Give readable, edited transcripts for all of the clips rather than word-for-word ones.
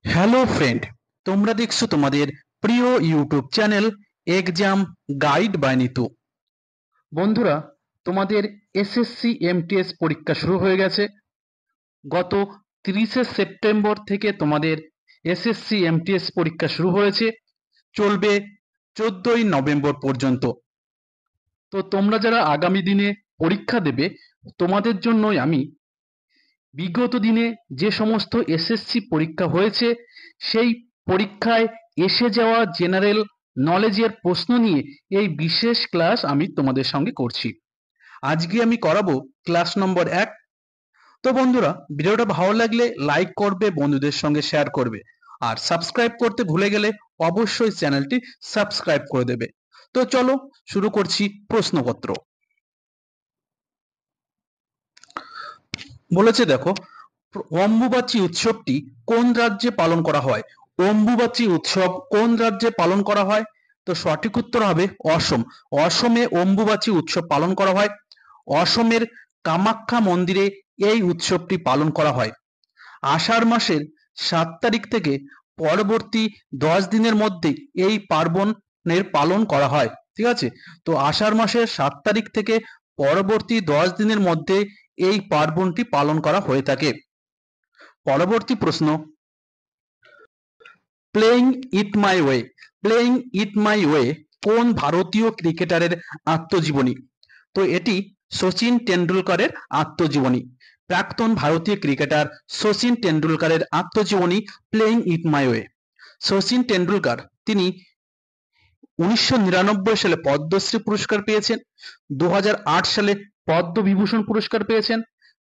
Hello friend, তোমরা দেখছো তোমাদের প্রিয় YouTube channel exam guide by Nitu. বন্ধুরা, তোমাদের এসএসসি এমটিএস পরীক্ষা শুরু হয়ে গেছে। গত 30শে সেপ্টেম্বর থেকে তোমাদের এসএসসি এমটিএস পরীক্ষা শুরু হয়েছে, চলবে 14ই নভেম্বর পর্যন্ত। তো তোমরা যারা আগামী দিনে পরীক্ষা দেবে, তোমাদের জন্যই আমি বিগত দিনে যে সমস্ত এসএসসি পরীক্ষা হয়েছে সেই পরীক্ষায় এসে যাওয়া জেনারেল নলেজের প্রশ্ন নিয়ে এই বিশেষ ক্লাস আমি তোমাদের সঙ্গে করছি। আজকে আমি করাবো ক্লাস নম্বর 1। তো বন্ধুরা, ভিডিওটা ভালো লাগলে লাইক করবে, বন্ধুদের সঙ্গে শেয়ার করবে, আর সাবস্ক্রাইব করতে ভুলে গেলে অবশ্যই চ্যানেলটি সাবস্ক্রাইব করে দেবে। তো চলো শুরু করছি প্রশ্নপত্র। বলেছে দেখো, অম্বুবাচী উৎসবটি কোন রাজ্যে পালন করা হয়? অম্বুবাচী উৎসব কোন রাজ্যে পালন করা হয়? তো সঠিক উত্তর হবে অসম। অসমে অম্বুবাচী উৎসব পালন করা হয়। অসমের কামাখ্যা মন্দিরে এই উৎসবটি পালন করা হয়। আষাঢ় মাসের 7 তারিখ থেকে পরবর্তী 10 দিনের মধ্যে এই পার্বণের পালন করা হয়। ঠিক আছে, তো আষাঢ় মাসের 7 তারিখ থেকে পরবর্তী 10 দিনের মধ্যে এই পার্বণটি পালন করা হয়ে থাকে। পরবর্তী প্রশ্ন, playing it my way. Playing it my way কোন ভারতীয় ক্রিকেটারের আত্মজীবনী? তো এটি সচিন টেন্ডুলকারের আত্মজীবনী। প্রাক্তন ভারতীয় ক্রিকেটার সচিন টেন্ডুলকারের আত্মজীবনী playing it my way. Sachin Tendulkar তিনি 1999 সালে পদ্মশ্রী পুরস্কার পেয়েছেন, 2008 সালে পদ্মবিভূষণ পুরস্কার পেয়েছেন,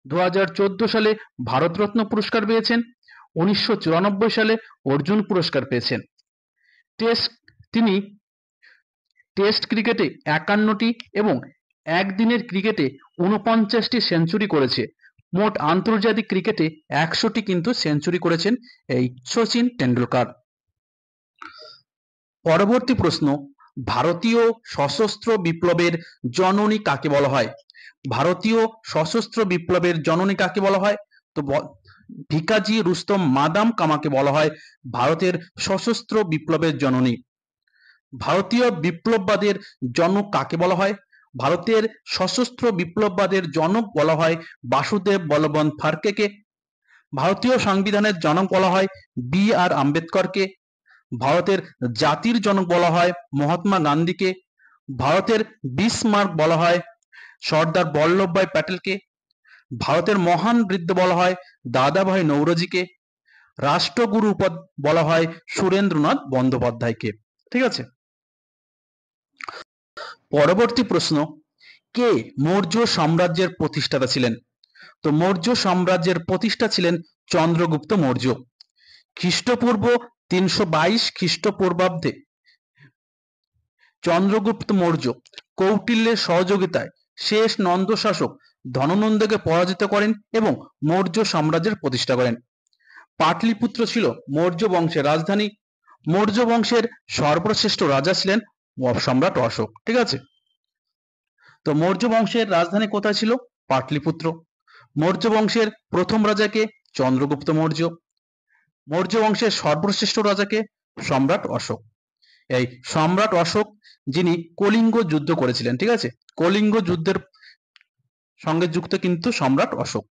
2014 সালে ভারতরত্ন পুরস্কার পেয়েছেন, 1994 সালে অর্জুন পুরস্কার পেয়েছেন। তিনি টেস্ট ক্রিকেটে 51টি এবং একদিনের ক্রিকেটে 49টি সেঞ্চুরি করেছে। মোট আন্তর্জাতিক ক্রিকেটে 100টি কিন্তু সেঞ্চুরি করেছেন এই সচিন টেন্ডুলকার। পরবর্তী প্রশ্ন, ভারতীয় সশস্ত্র বিপ্লবের জননী কাকে বলা হয়? ভারতীয় সশস্ত্র বিপ্লবের জননী কাকে বলা হয়? তো ভিকাজি রুস্তম মাদাম কামাকে বলা হয় ভারতের সশস্ত্র বিপ্লবের জননী। ভারতীয় বিপ্লববাদের জনক কাকে বলা হয়? ভারতের সশস্ত্র বিপ্লববাদের জনক বলা হয় বাসুদেব বলবন্ত ফারকেকে। ভারতীয় সংবিধানের জনক বলা হয় বি আর আম্বেদকরকে। ভারতের জাতির জনক বলা হয় মহাত্মা গান্ধীকে। ভারতের বিসমার্ক বলা হয় সর্দার বল্লভভাই প্যাটেলকে। ভারতের মহান বৃদ্ধ বলা হয় দাদাভাই নৌরোজিকে। রাষ্ট্রগুরু বলা হয় সুরেন্দ্রনাথ বন্দ্যোপাধ্যায়কে। ঠিক আছে, পরবর্তী প্রশ্ন, কে মৌর্য সাম্রাজ্যের প্রতিষ্ঠাতা ছিলেন? তো মৌর্য সাম্রাজ্যের প্রতিষ্ঠা ছিলেন চন্দ্রগুপ্ত মৌর্য। খ্রিস্টপূর্ব 322 খ্রিস্টপূর্বাব্দে চন্দ্রগুপ্ত মৌর্য কৌটিল্যের সহযোগিতায় শেষ নন্দ শাসক ধননন্দকে পরাজিত করেন এবং মৌর্য সাম্রাজ্যের প্রতিষ্ঠা করেন। পাটলিপুত্র ছিল মৌর্য বংশের রাজধানী। মৌর্য বংশের সর্বশ্রেষ্ঠ রাজা ছিলেন সম্রাট অশোক। ঠিক আছে, তো মৌর্য বংশের রাজধানী কোথায় ছিল? পাটলিপুত্র। মৌর্য বংশের প্রথম রাজাকে চন্দ্রগুপ্ত মৌর্য। মৌর্য বংশের সর্বশ্রেষ্ঠ রাজাকে সম্রাট অশোক। এই সম্রাট অশোক যিনি কলিঙ্গ যুদ্ধ করেছিলেন। ঠিক আছে, কলিঙ্গ যুদ্ধের সঙ্গে যুক্ত কিন্তু সম্রাট অশোক,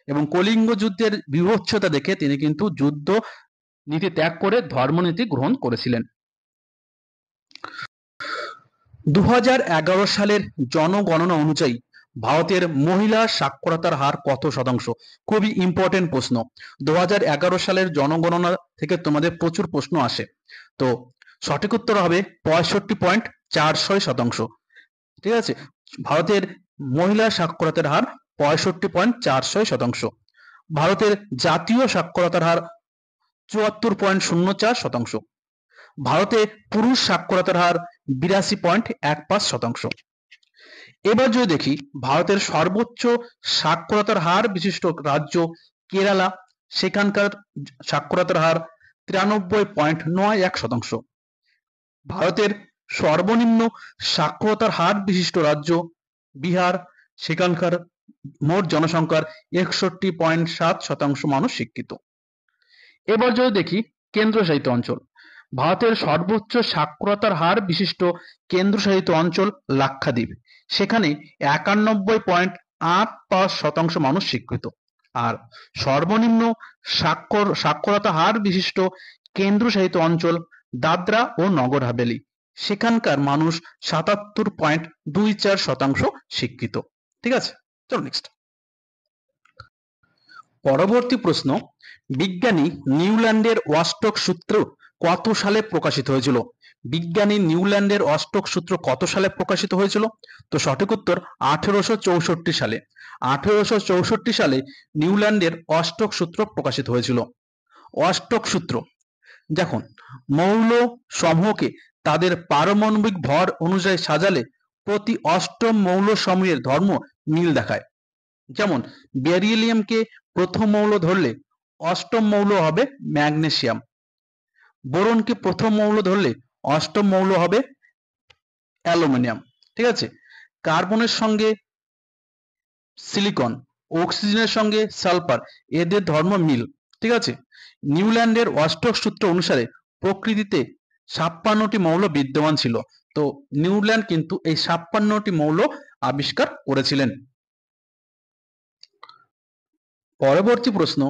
এবং কলিঙ্গ যুদ্ধের বীভৎসতা দেখে তিনি কিন্তু যুদ্ধ নীতি ত্যাগ করে ধর্মনীতি গ্রহণ করেছিলেন। 2011 সালের জনগণনা অনুযায়ী ভারতের মহিলা সাক্ষরতার হার কত শতাংশ? খুবই ইম্পর্টেন্ট প্রশ্ন। 2011 সালের জনগণনা থেকে তোমাদের প্রচুর প্রশ্ন আসে। তো সঠিক উত্তর হবে 65.46%। ঠিক আছে, ভারতের মহিলা সাক্ষরতার হার 65.46%। ভারতের জাতীয় সাক্ষরতার হার 74.04%। ভারতে পুরুষ সাক্ষরতার হার 82.15%। এবার যদি দেখি ভারতের সর্বোচ্চ সাক্ষরতার হার বিশিষ্ট রাজ্য কেরালা, সেখানকার সাক্ষরতার হার 93.91%। ভারতের সর্বনিম্ন সাক্ষরতার হার বিশিষ্ট রাজ্য বিহার, সেখানকার মোট জনসংখ্যার 61.7% মানুষ শিক্ষিত। এবার যদি দেখি কেন্দ্রশাসিত অঞ্চল, ভারতের সর্বোচ্চ সাক্ষরতার হার বিশিষ্ট কেন্দ্রশাসিত অঞ্চল লাক্ষাদ্বীপ। সেখানে 91.85% মানুষ শিক্ষিত। আর সর্বনিম্ন সাক্ষরতা হার বিশিষ্ট কেন্দ্রশাসিত অঞ্চল দাদরা ও নগর হাভেলি। সেখানকার মানুষ 77.24% শিক্ষিত। ঠিক আছে, চলো নেক্সট। পরবর্তী প্রশ্ন, বিজ্ঞানী নিউল্যান্ডের অষ্টক সূত্র কত সালে প্রকাশিত হয়েছিল? বিজ্ঞানী নিউল্যান্ডের অষ্টক সূত্র কত সালে প্রকাশিত হয়েছিল? তো সঠিক উত্তর 1864 সালে। 1864 সালে নিউল্যান্ডের অষ্টক সূত্র প্রকাশিত হয়েছিল। অষ্টক সূত্র, দেখুন, মৌল সমূহকে তাদের পারমাণবিক ভর অনুযায়ী সাজালে প্রতি অষ্টম মৌল সমূহের ধর্ম মিল দেখায়। যেমন বেরিলিয়ামকে প্রথম মৌল ধরলে অষ্টম মৌল হবে ম্যাগনেসিয়াম, বোরনকে প্রথম মৌল ধরলে অষ্টম মৌল হবে অ্যালুমিনিয়াম। ঠিক আছে, কার্বনের সঙ্গে সিলিকন, অক্সিজেনের সঙ্গে সালফার, এদের ধর্ম মিল। ঠিক আছে, নিউল্যান্ডের অষ্টক সূত্র অনুসারে প্রকৃতিতে 56টি মৌল বিদ্যমান ছিল। তো নিউল্যান্ড কিন্তু এই 56টি মৌল আবিষ্কার করেছিলেন। পরবর্তী প্রশ্ন,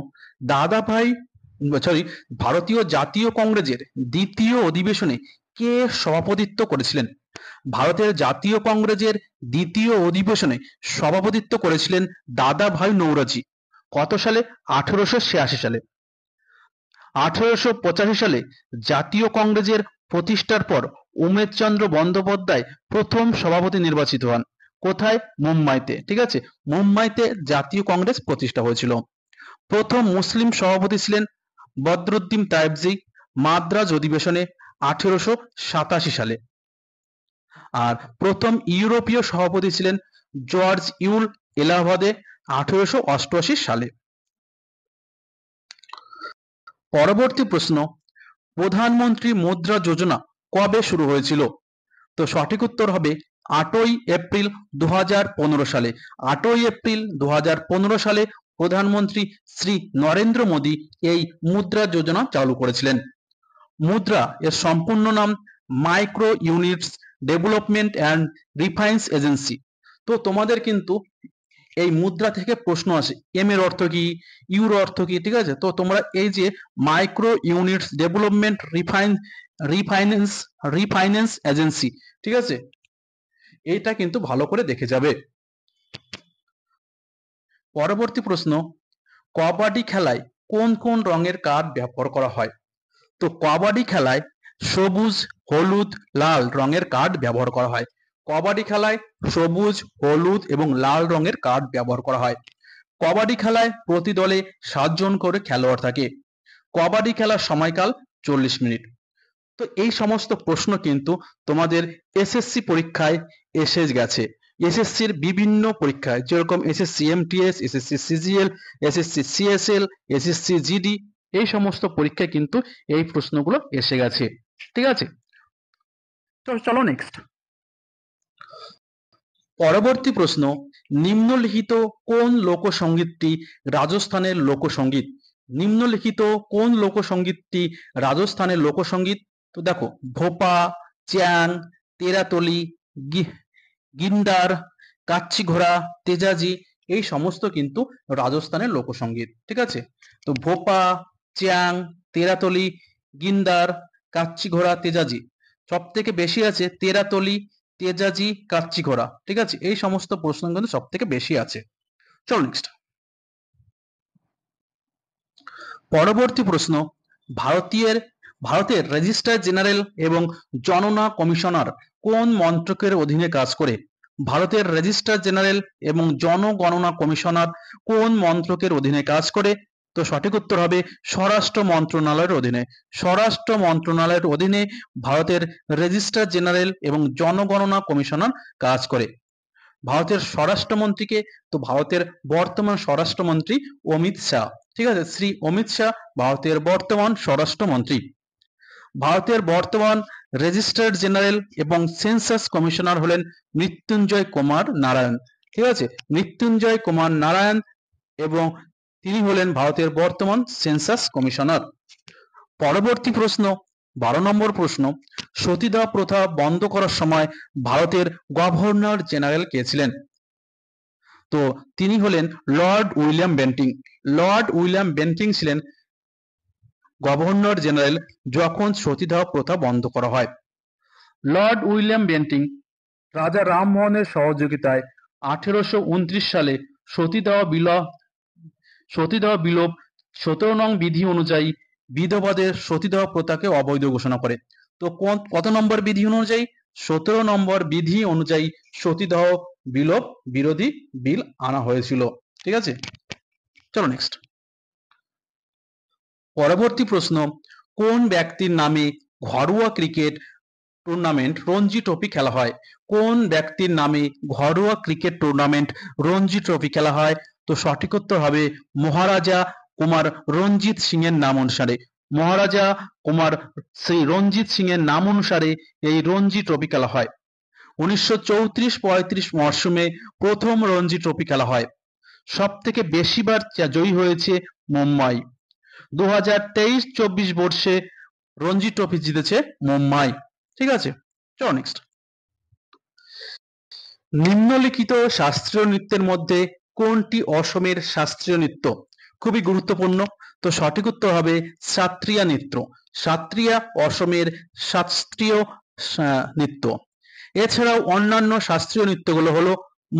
ভারতীয় জাতীয় কংগ্রেসের দ্বিতীয় অধিবেশনে কে সভাপতিত্ব করেছিলেন? ভারতের জাতীয় কংগ্রেসের দ্বিতীয় অধিবেশনে সভাপতিত্ব করেছিলেন দাদাভাই নৌরোজি। কত সালে? 1886 সালে। 1885 সালে জাতীয় কংগ্রেসের প্রতিষ্ঠার পর উমেশচন্দ্র বন্দ্যোপাধ্যায় প্রথম সভাপতি নির্বাচিত হন। কোথায়? মুম্বাইতে। ঠিক আছে, মুম্বাইতে জাতীয় কংগ্রেস প্রতিষ্ঠা হয়েছিল। প্রথম মুসলিম সভাপতি ছিলেন বদরুদ্দিন তায়েবজি মাদ্রাজ অধিবেশনে 1887 সালে। আর প্রথম ইউরোপীয় সভাপতি ছিলেন জর্জ ইউল এলাহাবাদে 1888 সালে। পরবর্তী প্রশ্ন, প্রধানমন্ত্রী মুদ্রা যোজনা কবে শুরু হয়েছিল? তো সঠিক উত্তর হবে 8ই এপ্রিল 2015 সালে। 8ই এপ্রিল 2015 সালে প্রধানমন্ত্রী শ্রী নরেন্দ্র মোদী এই মুদ্রা যোজনা চালু করেছিলেন। মুদ্রা এর সম্পূর্ণ নাম micro units development and refinance agency. তো তোমাদের কিন্তু এই মুদ্রা থেকে প্রশ্ন আসে, এম এর অর্থ কি, ইউর অর্থ কি। ঠিক আছে, তো তোমরা এই যে micro units development refinance agency, ঠিক আছে, এইটা কিন্তু ভালো করে দেখে যাবে। পরবর্তী প্রশ্ন, কবাডি খেলায় কোন কোন রঙের কার্ড ব্যবহার করা হয়? তো কবাডি খেলায় সবুজ, হলুদ, লাল রঙের কার্ড ব্যবহার করা হয়। কবাডি খেলায় সবুজ, হলুদ এবং লাল রঙের কার্ড ব্যবহার করা হয়। কবাডি খেলায় প্রতি দলে 7 জন করে খেলোয়াড় থাকে। কবাডি খেলার সময়কাল 40 মিনিট। তো এই সমস্ত প্রশ্ন কিন্তু তোমাদের এসএসসি পরীক্ষায় এসে গেছে। এসএসসির বিভিন্ন পরীক্ষায়, যেরকম SSC MTS, SSC CGL, SSC CSL, SSC GD, এই সমস্ত পরীক্ষায় কিন্তু এই প্রশ্নগুলো এসে গেছে। ঠিক আছে, তো চলো নেক্সট। পরবর্তী প্রশ্ন, নিম্নলিখিত কোন লোকসঙ্গীতটি রাজস্থানের লোকসঙ্গীত? নিম্নলিখিত কোন লোকসঙ্গীতটি রাজস্থানের লোকসঙ্গীত? তো দেখো, ভোপা, চ্যাং, তেরাতলি, গিন্ডার, কাচ্চি ঘোড়া, তেজাজি, এই সমস্ত কিন্তু রাজস্থানের লোকসঙ্গীত। ঠিক আছে, তো ভোপা, চ্যাং, তেরাতলি, গিন্ডার, কাচ্চি ঘোড়া, তেজাজি, সব থেকে বেশি আছে তেরাতলি, তেজাজি, কাচ্চি ঘোড়া। ঠিক আছে, এই সমস্ত প্রশ্ন কিন্তু সব থেকে বেশি আছে। চলো নেক্সট। পরবর্তী প্রশ্ন, ভারতের রেজিস্ট্রার জেনারেল এবং জননা কমিশনার কোন মন্ত্রকের অধীনে কাজ করে? ভারতের রেজিস্ট্রার জেনারেল এবং জনগণনা কমিশনার কোন মন্ত্রকের অধীনে কাজ করে? তো সঠিক উত্তর হবে স্বরাষ্ট্র মন্ত্রণালয়ের অধীনে। স্বরাষ্ট্র মন্ত্রণালয়ের অধীনে ভারতের রেজিস্ট্রার জেনারেল এবং জনগণনা কমিশনার কাজ করে। ভারতের স্বরাষ্ট্রমন্ত্রীকে, তো ভারতের বর্তমান স্বরাষ্ট্রমন্ত্রী অমিত শাহ। ঠিক আছে, শ্রী অমিত শাহ ভারতের বর্তমান স্বরাষ্ট্রমন্ত্রী। ভারতের বর্তমান রেজিস্ট্রার জেনারেল এবং সেন্সাস কমিশনার হলেন মৃত্যুঞ্জয় কুমার নারায়ণ। ঠিক আছে, মৃত্যুঞ্জয় কুমার নারায়ণ, এবং তিনি হলেন ভারতের বর্তমান সেন্সাস কমিশনার। পরবর্তী প্রশ্ন 12 নম্বর প্রশ্ন, সতীদাহ প্রথা বন্ধ করার সময় ভারতের গভর্নর জেনারেল কে ছিলেন? তো তিনি হলেন Lord William Bentinck. Lord William Bentinck ছিলেন গভর্নর জেনারেল যখন সতীদাহ প্রথা বন্ধ করা হয়। লর্ড উইলিয়াম বেন্টিং রাজা রামমোহনের সহযোগিতায় 1829 সালে সতীদাহ বিলোপ 17 নং বিধি অনুযায়ী বিধবাদের সতীদাহ প্রথাকে অবৈধ ঘোষণা করে। তো কত নম্বর বিধি অনুযায়ী? 17 নম্বর বিধি অনুযায়ী সতীদাহ বিলোপ বিরোধী বিল আনা হয়েছিল। ঠিক আছে, চলো নেক্সট। পরবর্তী প্রশ্ন, কোন ব্যক্তির নামে ঘরোয়া ক্রিকেট টুর্নামেন্ট রঞ্জি ট্রফি খেলা হয়? কোন ব্যক্তির নামে ঘরোয়া ক্রিকেট টুর্নামেন্ট রঞ্জি ট্রফি খেলা হয়? তো সঠিক উত্তর হবে মহারাজা কুমার রঞ্জিত সিং এর নাম অনুসারে। মহারাজা কুমার শ্রী রঞ্জিত সিং এর নাম অনুসারে এই রঞ্জি ট্রফি খেলা হয়। 1934-35 মরশুমে প্রথম রঞ্জি ট্রফি খেলা হয়। সব থেকে বেশিবার জয়ী হয়েছে মুম্বাই। 2023-24 বর্ষে রঞ্জি ট্রফি জিতেছে মুম্বাই। ঠিক আছে, চলো নেক্সট। নিম্নলিখিত শাস্ত্রীয় নৃত্যের মধ্যে কোনটি অসমের শাস্ত্রীয় নৃত্য? খুবই গুরুত্বপূর্ণ। তো সঠিক উত্তর হবে সাত্রিয়া নৃত্য। সাত্রিয়া অসমের শাস্ত্রীয় নৃত্য। এছাড়াও অন্যান্য শাস্ত্রীয় নৃত্যগুলো হলো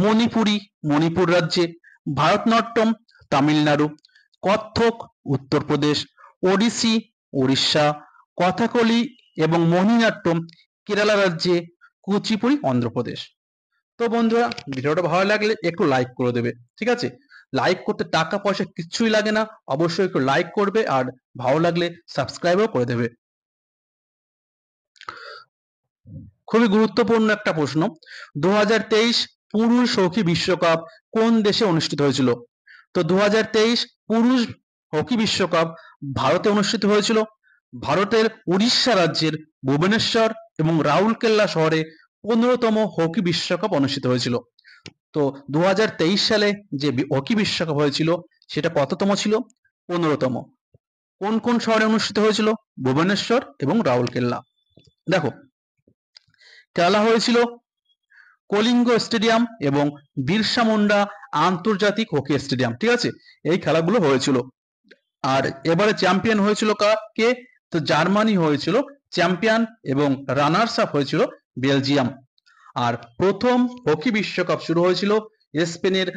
মণিপুরি মণিপুর রাজ্যে, ভারতনাট্যম তামিলনাড়ু, কত্থক উত্তরপ্রদেশ, ওড়িশি উড়িষ্যা, কথাকলি এবং মোহিনীঅট্টম কেরালা রাজ্যে, কুচিপুড়ি অন্ধ্রপ্রদেশ। তো বন্ধুরা, ভিডিওটা ভালো লাগলে একটু লাইক করে দেবে। ঠিক আছে, লাইক করতে টাকা পয়সা কিচ্ছুই লাগে না, অবশ্যই একটু লাইক করবে আর ভালো লাগলে সাবস্ক্রাইবও করে দেবে। খুবই গুরুত্বপূর্ণ একটা প্রশ্ন, 2023 পুরুষ হকি বিশ্বকাপ কোন দেশে অনুষ্ঠিত হয়েছিল? তো 2023 পুরুষ হকি বিশ্বকাপ ভারতে অনুষ্ঠিত হয়েছিল। ভারতের উড়িষ্যা রাজ্যের ভুবনেশ্বর এবং রাউরকেল্লা শহরে 15তম হকি বিশ্বকাপ অনুষ্ঠিত হয়েছিল। তো 2023 সালে যে হকি বিশ্বকাপ হয়েছিল সেটা কততম ছিল? 15তম। কোন কোন শহরে অনুষ্ঠিত হয়েছিল? ভুবনেশ্বর এবং রাউরকেল্লা। দেখো, খেলা হয়েছিল কলিঙ্গ স্টেডিয়াম এবং বিরসা মুন্ডা আন্তর্জাতিক হকি স্টেডিয়াম। ঠিক আছে, এই খেলাগুলো হয়েছিল। আর এবারে চ্যাম্পিয়ন হয়েছিল কে? তো জার্মানি হয়েছিল চ্যাম্পিয়ন এবং রানার্স আপ হয়েছিল বেলজিয়াম। আর প্রথম হকি বিশ্বকাপ শুরু হয়েছিল স্পেনের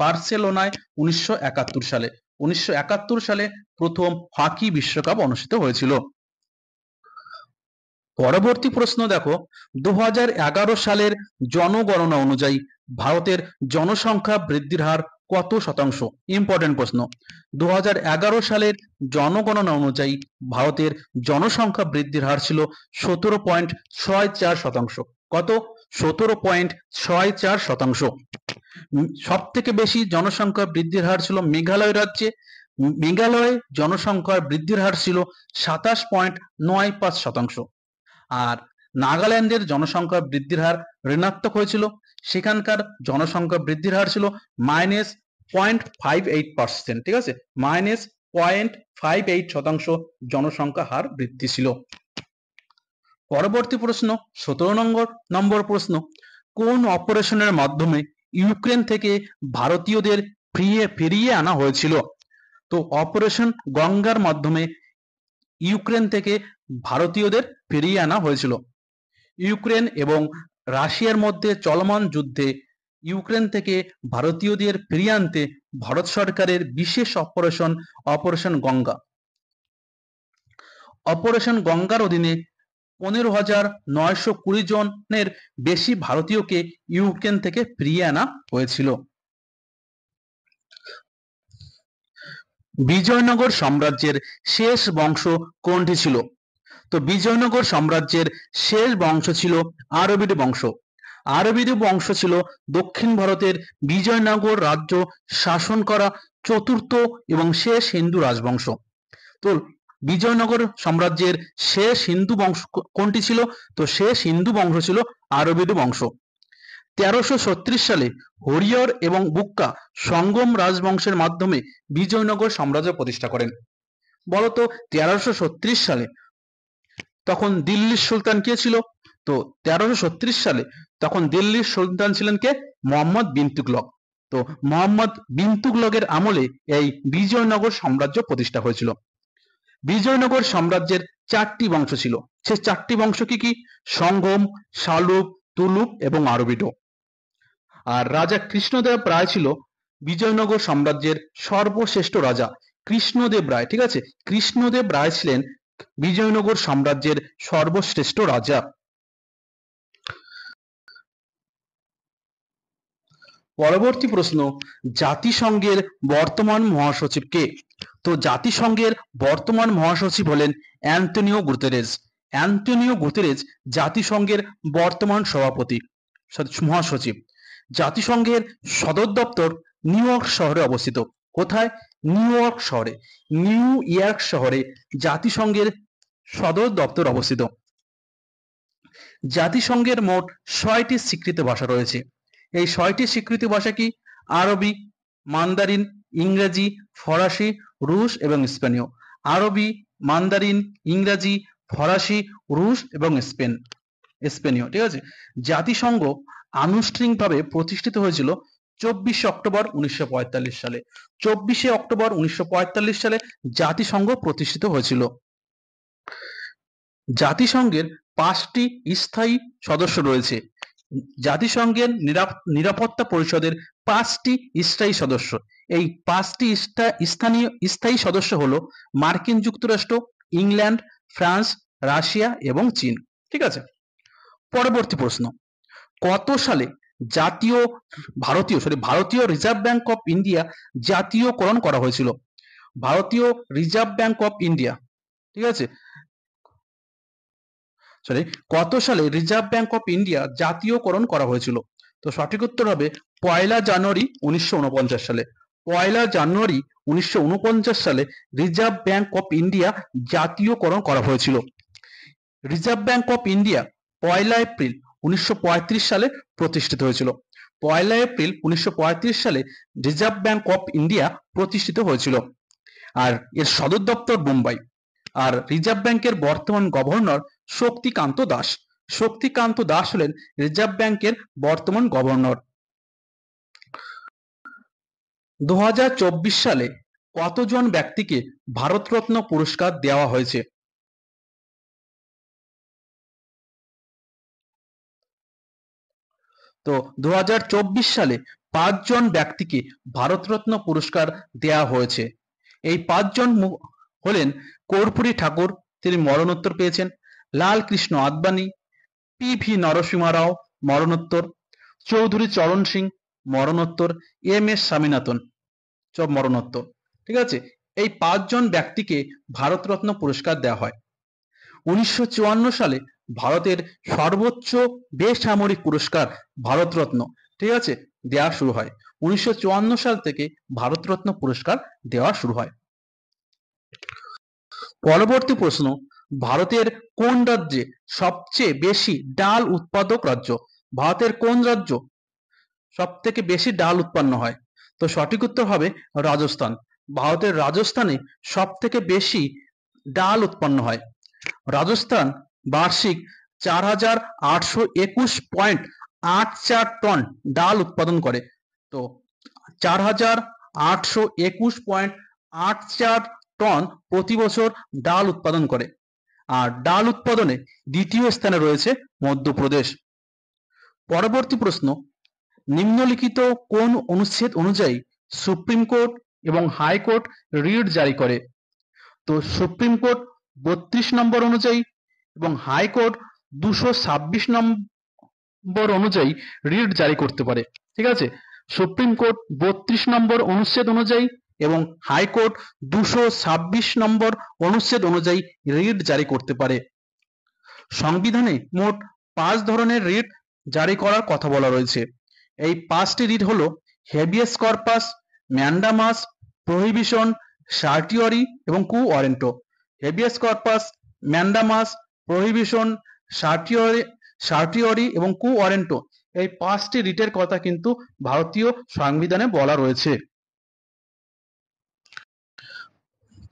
বার্সেলোনায় 1971 সালে। 1971 সালে প্রথম হকি বিশ্বকাপ অনুষ্ঠিত হয়েছিল। পরবর্তী প্রশ্ন দেখো, 2011 সালের জনগণনা অনুযায়ী ভারতের জনসংখ্যা বৃদ্ধির হার কত শতাংশ? ইম্পর্টেন্ট প্রশ্ন। 2011 সালের জনগণনা অনুযায়ী ভারতের জনসংখ্যা বৃদ্ধির হার ছিল 17.64%। কত? 17.64%। সব থেকে বেশি জনসংখ্যা বৃদ্ধির হার ছিল মেঘালয় রাজ্যে। মেঘালয়ে জনসংখ্যার বৃদ্ধির হার ছিল 27.95%। আর নাগাল্যান্ডের জনসংখ্যা বৃদ্ধির হার ঋণাত্মক হয়েছিল, সেখানকার জনসংখ্যা বৃদ্ধির হার ছিল -0.58%। ঠিক আছে, -0.58% জনসংখ্যা হার বৃদ্ধি ছিল। পরবর্তী প্রশ্ন 17 নম্বর প্রশ্ন, কোন অপারেশনের মাধ্যমে ইউক্রেন থেকে ভারতীয়দের ফিরিয়ে আনা হয়েছিল? তো অপারেশন গঙ্গার মাধ্যমে ইউক্রেন থেকে ভারতীয়দের ফিরিয়ে আনা হয়েছিল। ইউক্রেন এবং রাশিয়ার মধ্যে চলমান যুদ্ধে ইউক্রেন থেকে ভারতীয়দের ফিরিয়ে আনতে ভারত সরকারের বিশেষ অপারেশন গঙ্গা। অপারেশন গঙ্গার অধীনে 15,920 জনের বেশি ভারতীয়কে ইউক্রেন থেকে ফিরিয়ে আনা হয়েছিল। বিজয়নগর সাম্রাজ্যের শেষ বংশ কোনটি ছিল? তো বিজয়নগর সাম্রাজ্যের শেষ বংশ ছিল আরবিড বংশ। আরবিড বংশ ছিল দক্ষিণ ভারতের বিজয়নগর রাজ্য শাসন করা চতুর্থ এবং শেষ হিন্দু রাজবংশ। তো বিজয়নগর সাম্রাজ্যের শেষ হিন্দু বংশ কোনটি ছিল? তো শেষ হিন্দু বংশ ছিল আরবিড বংশ। 1336 সালে হরিহর এবং বুক্কা সঙ্গম রাজবংশের মাধ্যমে বিজয়নগর সাম্রাজ্য প্রতিষ্ঠা করেন। বলতো 1336 সালে তখন দিল্লির সুলতান কে ছিল? তো 1336 সালে তখন দিল্লির সুলতান ছিলেন কে? মোহাম্মদ বিন তুগলক। তো মোহাম্মদ বিন তুগলকের আমলে এই বিজয়নগর সাম্রাজ্য প্রতিষ্ঠা হয়েছিল। বিজয়নগর সাম্রাজ্যের 4টি বংশ ছিল। সে 4টি বংশ কি কি? সঙ্গম, শালুক, তুলুক এবং আরবিটো। আর রাজা কৃষ্ণদেব রায় ছিল বিজয়নগর সাম্রাজ্যের সর্বশ্রেষ্ঠ রাজা। কৃষ্ণদেব রায়, ঠিক আছে, কৃষ্ণদেব রায় ছিলেন বিজয়নগর সাম্রাজ্যের সর্বশ্রেষ্ঠ রাজা। পরবর্তী প্রশ্ন, জাতিসংঘের বর্তমান মহাসচিব কে? তো জাতিসংঘের বর্তমান মহাসচিব হলেন অ্যান্টোনিও গুতেরেস। অ্যান্টোনিও গুতেরেস জাতিসংঘের বর্তমান সভাপতি মহাসচিব। জাতিসংঘের সদর দপ্তর নিউ ইয়র্ক শহরে অবস্থিত। কোথায়? নিউ ইয়র্ক শহরে। নিউ ইয়র্ক শহরে জাতিসংঘের সদর দপ্তর অবস্থিত। জাতিসংঘের মোট 6টি স্বীকৃত ভাষা রয়েছে। এই 6টি স্বীকৃত ভাষা কি? আরবি, মান্দারিন, ইংরেজি, ফরাসি, রুশ এবং স্পেনীয়। আরবি, মান্দারিন, ইংরেজি, ফরাসি, রুশ এবং স্পেনীয়, ঠিক আছে। জাতিসংঘ আনুষ্ঠানিকভাবে প্রতিষ্ঠিত হয়েছিল 24 অক্টোবর 1945 সালে। 24 অক্টোবর 1945 সালে জাতিসংঘ প্রতিষ্ঠিত হয়েছিল। জাতিসংঘের 5টি স্থায়ী সদস্য রয়েছে। জাতিসংঘের নিরাপত্তা পরিষদের 5টি স্থায়ী সদস্য। এই 5টি স্থায়ী সদস্য হলো মার্কিন যুক্তরাষ্ট্র, ইংল্যান্ড, ফ্রান্স, রাশিয়া এবং চীন, ঠিক আছে। পরবর্তী প্রশ্ন, কত সালে ভারতীয় রিজার্ভ ব্যাংক অফ ইন্ডিয়া জাতীয়করণ করা হয়েছিল? ভারতীয় রিজার্ভ ব্যাংক অফ ইন্ডিয়া, ঠিক আছে, কত সালে রিজার্ভ ব্যাংক অফ ইন্ডিয়া জাতীয়করণ করা হয়েছিল? তো সঠিক উত্তর হবে 1 জানুয়ারি 1949 সালে। 1 জানুয়ারি 1949 সালে রিজার্ভ ব্যাংক অফ ইন্ডিয়া জাতীয়করণ করা হয়েছিল। Reserve bank of India 1 April 1935 সালে প্রতিষ্ঠিত হয়েছিল। 1 এপ্রিল 1935 সালে রিজার্ভ ব্যাংক অফ ইন্ডিয়া প্রতিষ্ঠিত হয়েছিল। আর এর সদর দপ্তর মুম্বাই। আর রিজার্ভ ব্যাংকের বর্তমান গভর্নর শক্তিকান্ত দাস। শক্তিকান্ত দাস হলেন রিজার্ভ ব্যাংকের বর্তমান গভর্নর। 2024 সালে কতজন ব্যক্তিকে ভারতরত্ন পুরস্কার দেওয়া হয়েছে? তো 2024 সালে 5 জন ব্যক্তিকে ভারতরত্ন পুরস্কার দেওয়া হয়েছে। এই 5 জন হলেন কর্পূরী ঠাকুর, তিনি মরণোত্তর পেয়েছেন। লাল কৃষ্ণ আদবানি, পি.ভি. নরসিংহ রাও, মরণোত্তর। চৌধুরী চরণ সিং, মরণোত্তর। এম.এস. স্বামীনাথন, মরণোত্তর, ঠিক আছে। এই 5 জন ব্যক্তিকে ভারতরত্ন পুরস্কার দেওয়া হয়। 1954 সালে ভারতের সর্বোচ্চ বেসামরিক পুরস্কার ভারতরত্ন, ঠিক আছে, দেওয়া শুরু হয়। 1954 সাল থেকে ভারতরত্ন পুরস্কার দেওয়া শুরু হয়। পরবর্তী প্রশ্ন, ভারতের কোন রাজ্যে সবচেয়ে বেশি ডাল উৎপাদক রাজ্য? ভারতের কোন রাজ্য সব থেকে বেশি ডাল উৎপন্ন হয়? তো সঠিক উত্তর হবে রাজস্থান। ভারতের রাজস্থানে সব থেকে বেশি ডাল উৎপন্ন হয়। রাজস্থান বার্ষিক 4821.84 টন ডাল উৎপাদন করে। তো 4821.84 টন প্রতি বছর ডাল উৎপাদন করে। আর ডাল উৎপাদনে দ্বিতীয় স্থানে রয়েছে মধ্যপ্রদেশ। পরবর্তী প্রশ্ন, নিম্নলিখিত কোন অনুচ্ছেদ অনুযায়ী সুপ্রিম কোর্ট এবং হাইকোর্ট রিট জারি করে? তো সুপ্রিম কোর্ট 32 নম্বর অনুযায়ী এবং হাইকোর্ট 226 নম্বর অনুযায়ী রিট জারি করতে পারে, ঠিক আছে। সুপ্রিম কোর্ট 32 নম্বর অনুচ্ছেদ অনুযায়ী এবং হাইকোর্ট 226 নম্বর অনুচ্ছেদ অনুযায়ী রিট জারি করতে পারে। সংবিধানে মোট 5 ধরনের রিট জারি করার কথা বলা রয়েছে। এই 5টি রিট হলো habeas corpus, mandamus, prohibition, certiorari এবং quo warranto. Habeas corpus, mandamus, prohibition, certiorari এবং কু ওয়ারেন্টো, এই 5টি রিটের কথা কিন্তু ভারতীয় সংবিধানে বলা রয়েছে।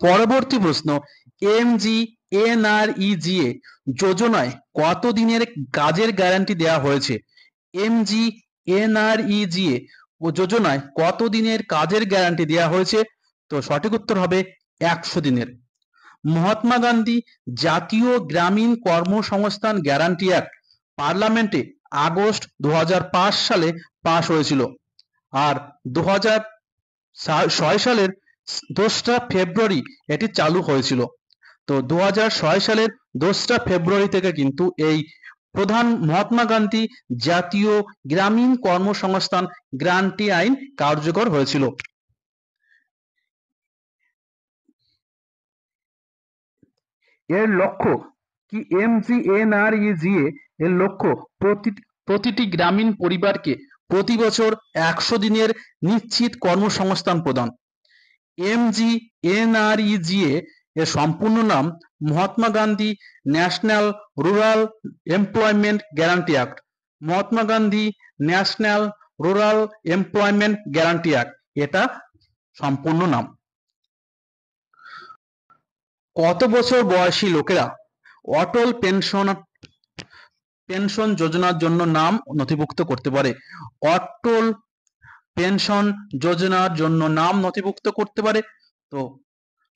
পরবর্তী প্রশ্ন, MGNREGA যোজনায় কত দিনের কাজের গ্যারান্টি দেওয়া হয়েছে? MGNREGA যোজনায় কত দিনের কাজের গ্যারান্টি দেওয়া হয়েছে? তো সঠিক উত্তর হবে 100 দিনের। মহাত্মা গান্ধী জাতীয় গ্রামীণ কর্মসংস্থান গ্যারান্টি অ্যাক্ট পার্লামেন্টে আগস্ট 2005 সালে পাশ হয়েছিল, আর 2006 সালের 2রা ফেব্রুয়ারি এটি চালু হয়েছিল। তো 2006 সালের 2রা ফেব্রুয়ারি থেকে কিন্তু এই প্রধান মহাত্মা গান্ধী জাতীয় গ্রামীণ কর্মসংস্থান গ্যারান্টি আইন কার্যকর হয়েছিল। এর লক্ষ্য কি? MGNREGA এর লক্ষ্য প্রতিটি গ্রামীণ পরিবারকে প্রতি বছর 100 দিনের নিশ্চিত কর্মসংস্থান প্রদান। MGNREGA এর সম্পূর্ণ নাম Mahatma Gandhi national rural employment guarantee act. Mahatma Gandhi national rural employment guarantee act, এটা সম্পূর্ণ নাম। কত বছর বয়সী লোকেরা অটল পেনশন যোজনার জন্য নাম নথিভুক্ত করতে পারে? অটল পেনশন যোজনার জন্য নাম নথিভুক্ত করতে পারে। তো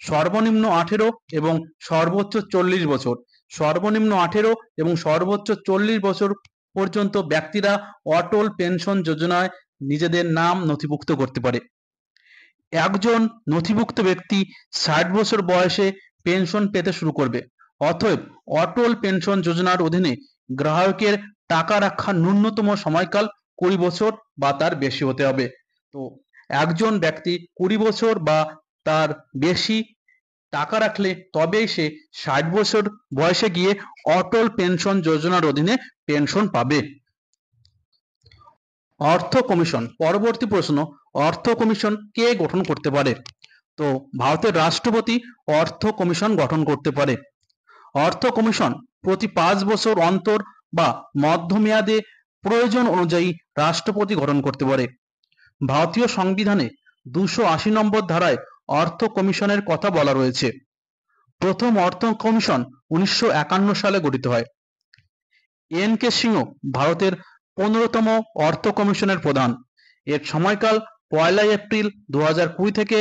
সর্বনিম্ন 18 এবং সর্বোচ্চ 40 বছর, সর্বনিম্ন 18 এবং সর্বোচ্চ 40 বছর পর্যন্ত ব্যক্তিরা অটল পেনশন যোজনায় নিজেদের নাম নথিভুক্ত করতে পারে। একজন নথিভুক্ত ব্যক্তি 60 বছর বয়সে পেনশন পেতে শুরু করবে। অতএব অটল পেনশন যোজনার অধীনে গ্রাহকের টাকা রাখার ন্যূনতম সময়কাল 20 বছর বা তার বেশি হতে হবে। তো একজন ব্যক্তি 20 বছর বা তার বেশি টাকা রাখলে তবেই সে 60 বছর বয়সে গিয়ে অটল পেনশন যোজনার অধীনে পেনশন পাবে। অর্থ কমিশন। পরবর্তী প্রশ্ন, অর্থ কমিশন কে গঠন করতে পারে? তো ভারতের রাষ্ট্রপতি অর্থ কমিশন গঠন করতে পারে। অর্থ কমিশন প্রতি 5 বছর অন্তর বা মধ্যমেয়াদে প্রয়োজন অনুযায়ী রাষ্ট্রপতি গঠন করতে পারে। ভারতীয় সংবিধানে 280 নম্বর ধারায় অর্থ কমিশনের কথা বলা রয়েছে। প্রথম অর্থ কমিশন 1951 সালে গঠিত হয়। এন.কে সিংহ ভারতের 15তম অর্থ কমিশনের প্রধান। এর সময়কাল 1 এপ্রিল 2020 থেকে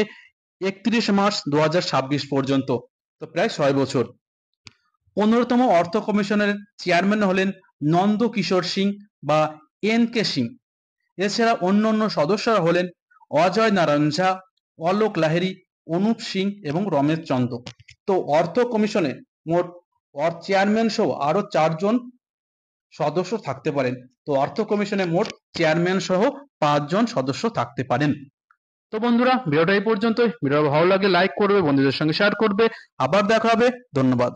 31 মার্চ 2026 পর্যন্ত, তো প্রায় 6 বছর। 15তম অর্থ কমিশনের চেয়ারম্যান হলেন নন্দ কিশোর সিং বা এন.কে সিং। এছাড়া অন্যান্য সদস্যরা হলেন অজয় নারায়ণ ঝা, অলোক লাহিড়ী, অনুপ সিং এবং রমেশ চন্দ। তো অর্থ কমিশনে মোট চেয়ারম্যান সহ আরো 4 জন সদস্য থাকতে পারেন। তো অর্থ কমিশনে মোট চেয়ারম্যান সহ 5 জন সদস্য থাকতে পারেন। তো বন্ধুরা, ভিডিওটা এই পর্যন্তই। ভিডিও ভালো লাগলে লাইক করবে, বন্ধুদের সঙ্গে শেয়ার করবে। আবার দেখা হবে। ধন্যবাদ।